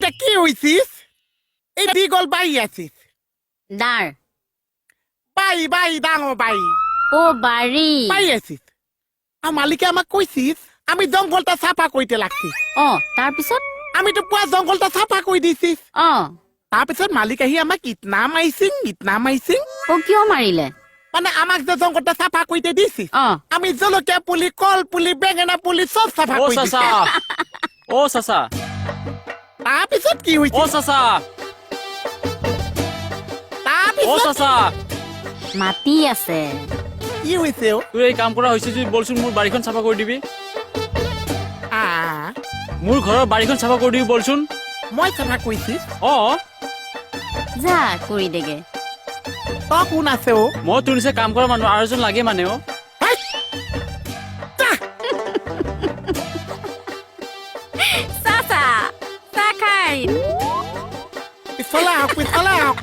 এটা কি হইছিস এই দীঘল বাই আছিস দাঁড় বাই বাই ডাঙৰ বাই ও বাড়ি বাই আছিস আৰ মালিকে আমাক কইছিস আমি জঙ্গলটা সাফা কইতে লাগছিস অ তাৰপিছত আমি তো পুয়া জঙ্গলটা সাফা কই দিছিস অ তাৰপিছত মালিক আহি আমাক ইতনা মাইছিং ও কিয় মাৰিলে মানে আমাক যে জঙ্গলটা সাফা কইতে দিছিস অ আমি জলকীয়া পুলি কল পুলি বেঙেনা পুলি সব সাফা ও কই দিছি চাচা ও চাচা তাৰপিছত কি ও হইছে চাচা ও তাৰপিছত চাচা মাতি আছে কি হইছে ও তুই এই কাম কৰা হৈছে যদি বলচোন মোৰ বাৰীখন চাফা কৰি দিবি আ মোৰ ঘৰৰ বাৰীখন চাফা কৰি দিবি বলচোন মই সাফা কইছিস অ যা কৰি দেগে তই কোন আছে ও মই তোৰ নিচিনা কাম কৰা মানুহ আৰু এজন লাগে মানে অ হেই! যা! চাচা চাহ খাই পিছলে আহক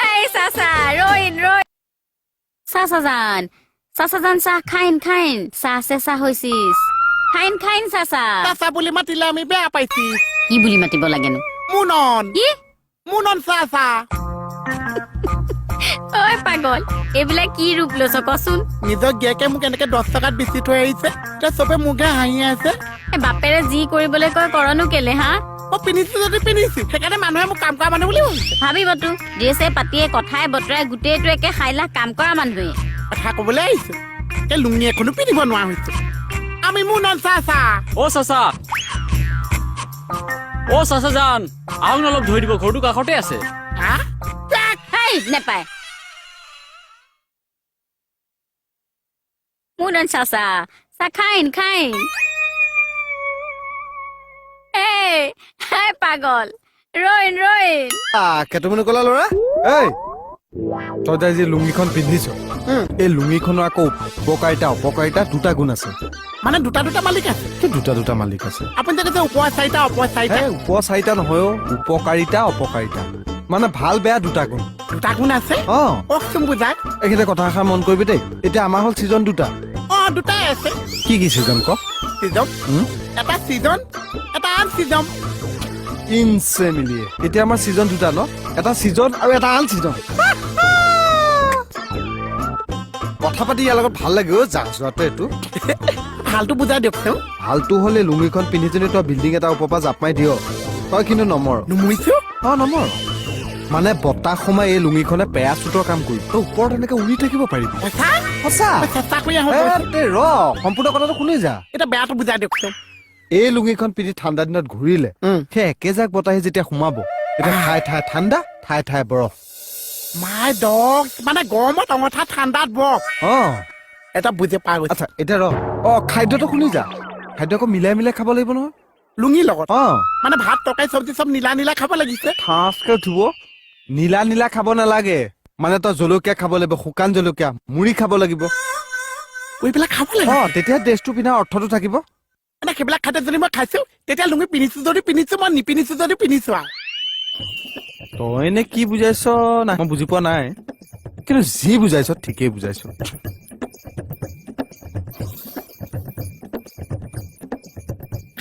এই চাচা ৰইন চাচাজান চাহ খাইন চাহ চেঁচা হৈছিস খাইন চাচা চাচা বুলি মাতিলে আমি বেয়া পাইছিস কি বুলি মাতিব লাগেনো মুনন কি চাচা ঐ পাগল এইবিলাক কি ৰূপ লৈছ কচোন নিজৰ গিয়েকে মোক এনেকে 10 টকাত বেছি থৈ আহিছে এতিয়া চবে মোকে হাঁহি আছে বাপেৰে যি কৰিবলৈ কয় কৰনো কেলে হা মই পিন্ধিছো যদি পিন্ধিছো সেইকাৰণে মানুহে মোক কাম কৰা মানুহ বুলি ভাবিছে ভাবিবতো ড্ৰেছে পাতিয়ে কথাই বতৰাই গোটেইটো একে খাইলা কাম কৰা মানুহে কথা কবলৈ আহিছো এই লুঙি এখনো পিন্ধিব নোৱাৰা হৈছো আমি মুনন চাচা ও চাচা ও চাচা জান আহক অলপ ধৰি দিব ঘৰটো কাষতে আছে হা হেই নেপায় মুনন চাচা চাহ খাইন এই হাই পাগল ৰইন কেইটামানে ক'লা ল'ৰা এই তই যে আজি লুঙিখন পিন্ধিছ এই লুঙিখনৰ আকৌ অপকাৰিতা দুটা গুণ আছে মানে দুটা মালিক আছে কি দুটা মালিক আছে আপুনি যে কৈছে ওপৰ চাৰিটা চাৰিটা নহয় উপকাৰিতা অপকাৰিতা মানে ভাল বেয়া দুটা গুণ আছে অ কওকচোন বুজাই এইখিনি কথা এষাৰ মন কৰিবি দেই এতিয়া আমাৰ হ'ল ছিজন দুটা দুটাই আছে কি ছিজন ক চিজন এটা চিজন এটা আন চিজন ইনচে মিলিয়ে এতিয়া আমাৰ ছিজন দুটা ন এটা ছিজন আৰু এটা আন ছিজন কথা পাতি ইয়াৰ লগত ভাল লাগে যা যোৱাটো এইটো ভালটো বুজাই দিয়কচোন ভালটো হলে লুঙিখন পিন্ধি যদি তই বিল্ডিং এটা ওপৰৰ পৰা জাপ মাৰি দিয় তই কিন্তু নমৰ নুমুৰিছো নমৰ মানে বতাহ সোমাই এই লুঙিখনে পেৰাচুটৰ কাম কৰি তই ওপৰত এনেকে উৰি থাকিব পাৰিবি সঁচা চেষ্টা কৰি আহোঁ সম্পূৰ্ণ কথাটো শুনি যা এতিয়া বেয়াটো বুজাই দিয়কচোন এই লুঙিখন পিন্ধি ঠাণ্ডা দিনত ঘূৰিলে সেই একেজাক বতাহে যেতিয়া সোমাব এতিয়া ঠাই ঠাণ্ডা ঠাই বৰফ মাই ডগ মানে গৰমত অঙঠা ঠাণ্ডাত বৰফ এটা বুজি পাই গৈছে আচ্ছা এতিয়া খাদ্যটো শুনি যা খাদ্য আকৌ মিলাই খাব লাগিব নহয় লুঙিৰ লগত মানে ভাত তৰকাৰী চব্জি চব নীলা খাব লাগিছে ঠাঁচকে উঠিব নীলা খাব নালাগে মানে তই জলকীয়া খাব লাগিব শুকান জলকীয়া মুড়ি খাব লাগিব এইবিলাক খাব লাগিব তেতিয়া ড্ৰেছটো পিন্ধা অৰ্থটো থাকিব মানে সেইবিলাক খাদ্য যদি মই খাইছো তেতিয়া লুঙি পিন্ধিছো যদি পিন্ধিছো মই নিপিন্ধিছো যদি পিন্ধিছো আৰু তই এনে কি বুজাইছ নাই মই বুজি পোৱা নাই কিন্তু যি বুজাইছ ঠিকেই বুজাইছ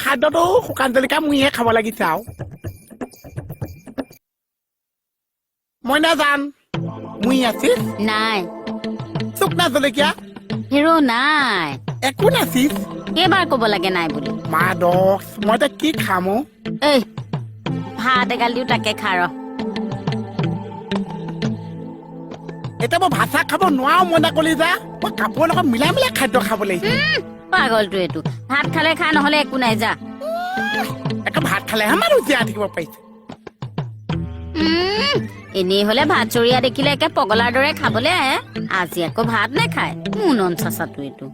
খাদ্যটো শুকান জলকীয়া মুড়িহে খাব লাগিছে আৰু মই নাজান মুড়ি আছিল নাই শুকনা জলকীয়া হিৰো নাই একো নাছিল কেইবাৰ ক'ব লাগে নাই বুলি মা দহ মই এতিয়া কি খাম এই ভাত এগাল দিও তাকে খা ৰ এতিয়া মই ভাত চাহ খাব নোৱাৰো মইনা কলি যা মই কাপোৰৰ লগত মিলাই খাদ্য খাব লাগিব পাগলটো এইটো ভাত খালে খা নহলে একো নাই যা একে ভাত খালেহে মানুহ জীয়াই থাকিব পাৰিছে এনেই হলে ভাত চৰিয়া দেখিলে একে পগলাৰ দৰে খাবলৈ আহে আজি আকৌ ভাত নাখায় মুনন চাচাটো এইটো